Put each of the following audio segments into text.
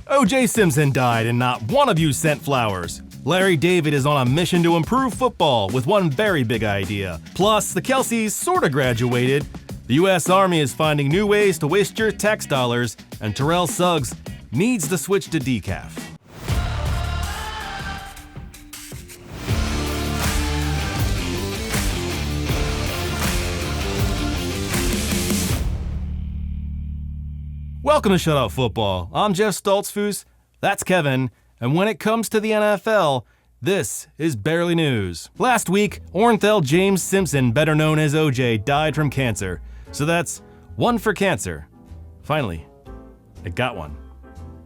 O.J. Simpson died and not one of you sent flowers. Larry David is on a mission to improve football with one very big idea. Plus, the Kelces sorta graduated. The U.S. Army is finding new ways to waste your tax dollars, and Terrell Suggs needs to switch to decaf. Welcome to Shut Up Football. I'm Jeff Stoltzfus, that's Kevin, and when it comes to the NFL, this is barely news. Last week, Orenthal James Simpson, better known as OJ, died from cancer. So that's one for cancer. Finally, I got one.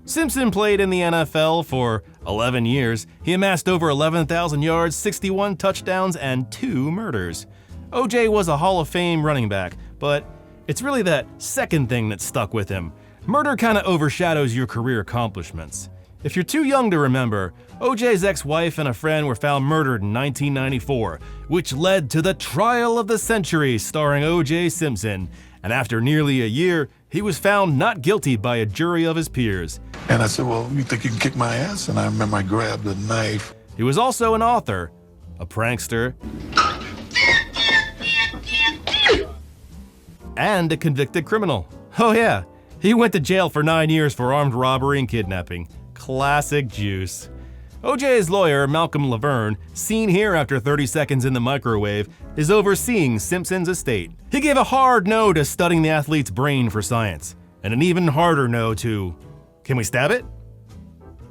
Simpson played in the NFL for 11 years. He amassed over 11,000 yards, 61 touchdowns, and 2 murders. OJ was a Hall of Fame running back, but it's really that second thing that stuck with him. Murder kinda overshadows your career accomplishments. If you're too young to remember, OJ's ex-wife and a friend were found murdered in 1994, which led to the trial of the century starring O.J. Simpson. And after nearly a year, he was found not guilty by a jury of his peers. And I said, well, you think you can kick my ass? And I remember I grabbed a knife. He was also an author, a prankster, and a convicted criminal. Oh yeah, he went to jail for 9 years for armed robbery and kidnapping. Classic juice. OJ's lawyer, Malcolm Laverne, seen here after 30 seconds in the microwave, is overseeing Simpson's estate. He gave a hard no to studying the athlete's brain for science, and an even harder no to, can we stab it?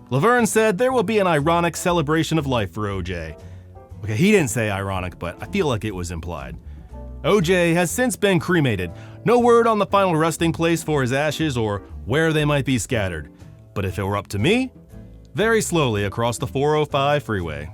Laverne said there will be an ironic celebration of life for OJ. Okay, he didn't say ironic, but I feel like it was implied. OJ has since been cremated. No word on the final resting place for his ashes or where they might be scattered. But if it were up to me, very slowly across the 405 freeway.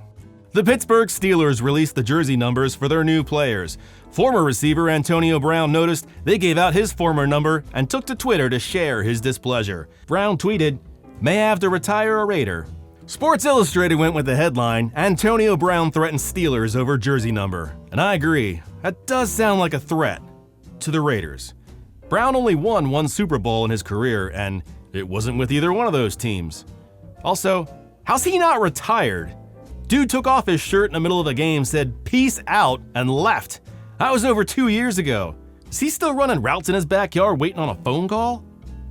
The Pittsburgh Steelers released the jersey numbers for their new players. Former receiver Antonio Brown noticed they gave out his former number and took to Twitter to share his displeasure. Brown tweeted, "May have to retire a Raider." Sports Illustrated went with the headline, "Antonio Brown threatens Steelers over jersey number." And I agree, that does sound like a threat to the Raiders. Brown only won one Super Bowl in his career, and it wasn't with either one of those teams. Also, how's he not retired? Dude took off his shirt in the middle of a game, said peace out, and left. That was over 2 years ago. Is he still running routes in his backyard waiting on a phone call?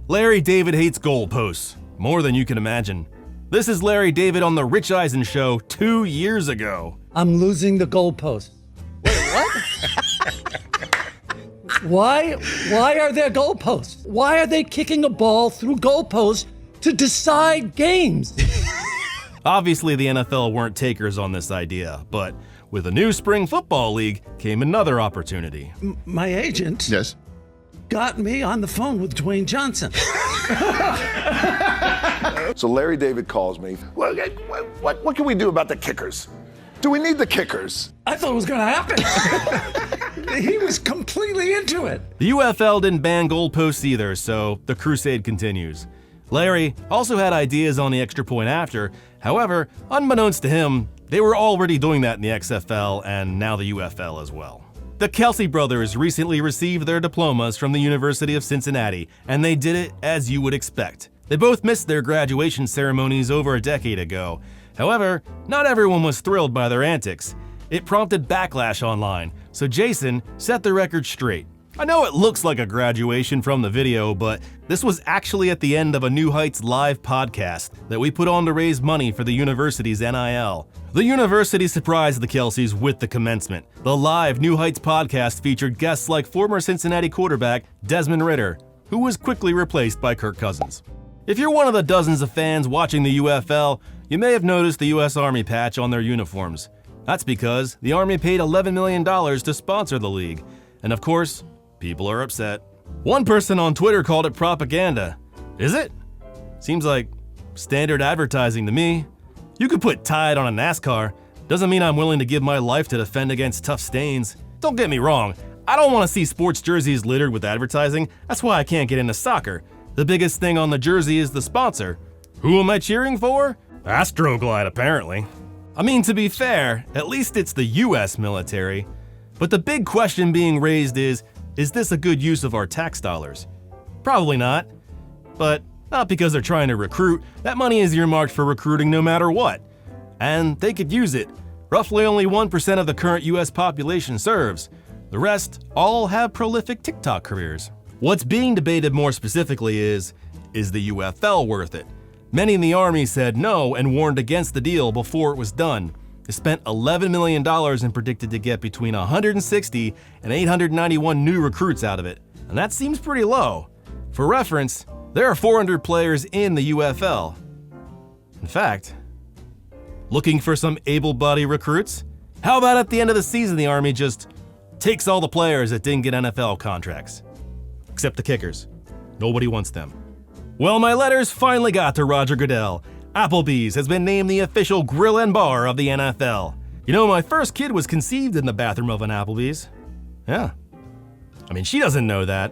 Larry David hates goalposts, more than you can imagine. This is Larry David on The Rich Eisen Show 2 years ago. I'm losing the goalposts. Wait, what? Why are there goalposts? Why are they kicking a ball through goalposts to decide games? Obviously, the NFL weren't takers on this idea, but with a new spring football league came another opportunity. My agent Yes. got me on the phone with Dwayne Johnson. So Larry David calls me. What can we do about the kickers? Do we need the kickers? I thought it was going to happen. He was completely into it. The UFL didn't ban goalposts either, so the crusade continues. Larry also had ideas on the extra point after. However, unbeknownst to him, they were already doing that in the XFL and now the UFL as well. The Kelce Brothers recently received their diplomas from the University of Cincinnati, and they did it as you would expect. They both missed their graduation ceremonies over a decade ago. However, not everyone was thrilled by their antics. It prompted backlash online, so Jason set the record straight. I know it looks like a graduation from the video, but this was actually at the end of a New Heights live podcast that we put on to raise money for the university's NIL. The university surprised the Kelces with the commencement. The live New Heights podcast featured guests like former Cincinnati quarterback Desmond Ridder, who was quickly replaced by Kirk Cousins. If you're one of the dozens of fans watching the UFL, you may have noticed the U.S. Army patch on their uniforms. That's because the Army paid $11 million to sponsor the league. And of course, people are upset. One person on Twitter called it propaganda. Is it? Seems like standard advertising to me. You could put Tide on a NASCAR. Doesn't mean I'm willing to give my life to defend against tough stains. Don't get me wrong, I don't want to see sports jerseys littered with advertising. That's why I can't get into soccer. The biggest thing on the jersey is the sponsor. Who am I cheering for? Astroglide, apparently. I mean, to be fair, at least it's the US military. But the big question being raised is this a good use of our tax dollars? Probably not. But Not because they're trying to recruit, that money is earmarked for recruiting no matter what. And they could use it. Roughly only 1% of the current US population serves. The rest all have prolific TikTok careers. What's being debated more specifically is the UFL worth it? Many in the Army said no and warned against the deal before it was done. They spent $11 million and predicted to get between 160 and 891 new recruits out of it. And that seems pretty low. For reference, there are 400 players in the UFL. In fact, looking for some able-bodied recruits? How about at the end of the season the Army just takes all the players that didn't get NFL contracts? Except the kickers. Nobody wants them. Well, my letters finally got to Roger Goodell. Applebee's has been named the official grill and bar of the NFL. You know, my first kid was conceived in the bathroom of an Applebee's. Yeah. I mean, she doesn't know that.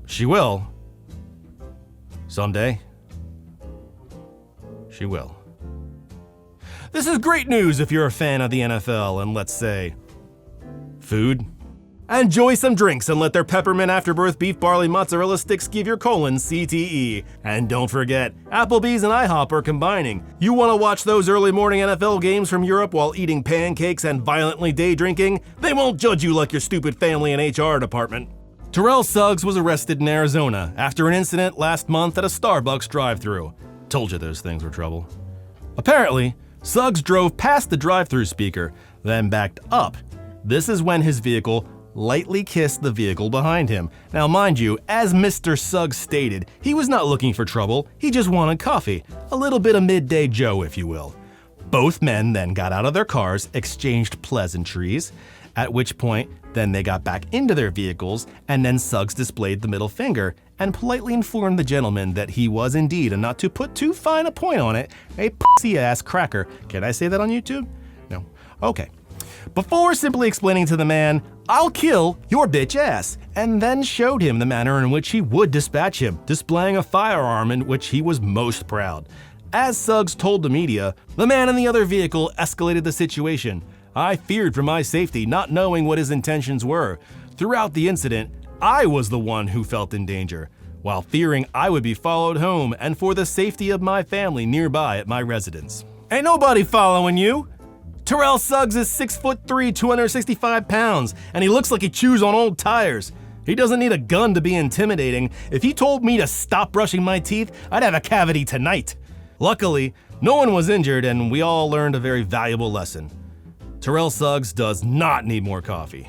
She will. Someday. She will. This is great news if you're a fan of the NFL and, let's say, food. Enjoy some drinks and let their peppermint afterbirth beef barley mozzarella sticks give your colon CTE. And don't forget, Applebee's and IHOP are combining. You want to watch those early morning NFL games from Europe while eating pancakes and violently day drinking? They won't judge you like your stupid family and HR department. Terrell Suggs was arrested in Arizona after an incident last month at a Starbucks drive-thru. Told you those things were trouble. Apparently, Suggs drove past the drive-thru speaker, then backed up. This is when his vehicle lightly kissed the vehicle behind him. Now mind you, as Mr. Suggs stated, he was not looking for trouble, he just wanted coffee. A little bit of midday Joe, if you will. Both men then got out of their cars, exchanged pleasantries, at which point then they got back into their vehicles, and then Suggs displayed the middle finger and politely informed the gentleman that he was indeed, and not to put too fine a point on it, a pussy-ass cracker. Can I say that on YouTube? No. Okay. Before simply explaining to the man, "I'll kill your bitch ass," and then showed him the manner in which he would dispatch him, displaying a firearm in which he was most proud. As Suggs told the media, the man in the other vehicle escalated the situation. "I feared for my safety, not knowing what his intentions were. Throughout the incident, I was the one who felt in danger, while fearing I would be followed home and for the safety of my family nearby at my residence." Ain't nobody following you. Terrell Suggs is 6'3", 265 pounds, and he looks like he chews on old tires. He doesn't need a gun to be intimidating. If he told me to stop brushing my teeth, I'd have a cavity tonight. Luckily, no one was injured and we all learned a very valuable lesson. Terrell Suggs does not need more coffee.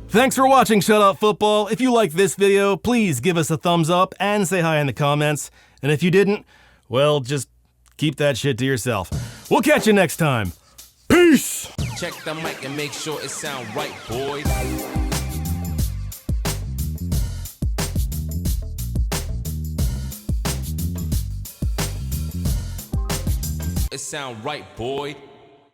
Thanks for watching Shut Up Football. If you liked this video, please give us a thumbs up and say hi in the comments. And if you didn't, well, just keep that shit to yourself. We'll catch you next time. Peace! Check the mic and make sure it sound right, boys. It sound right, boy.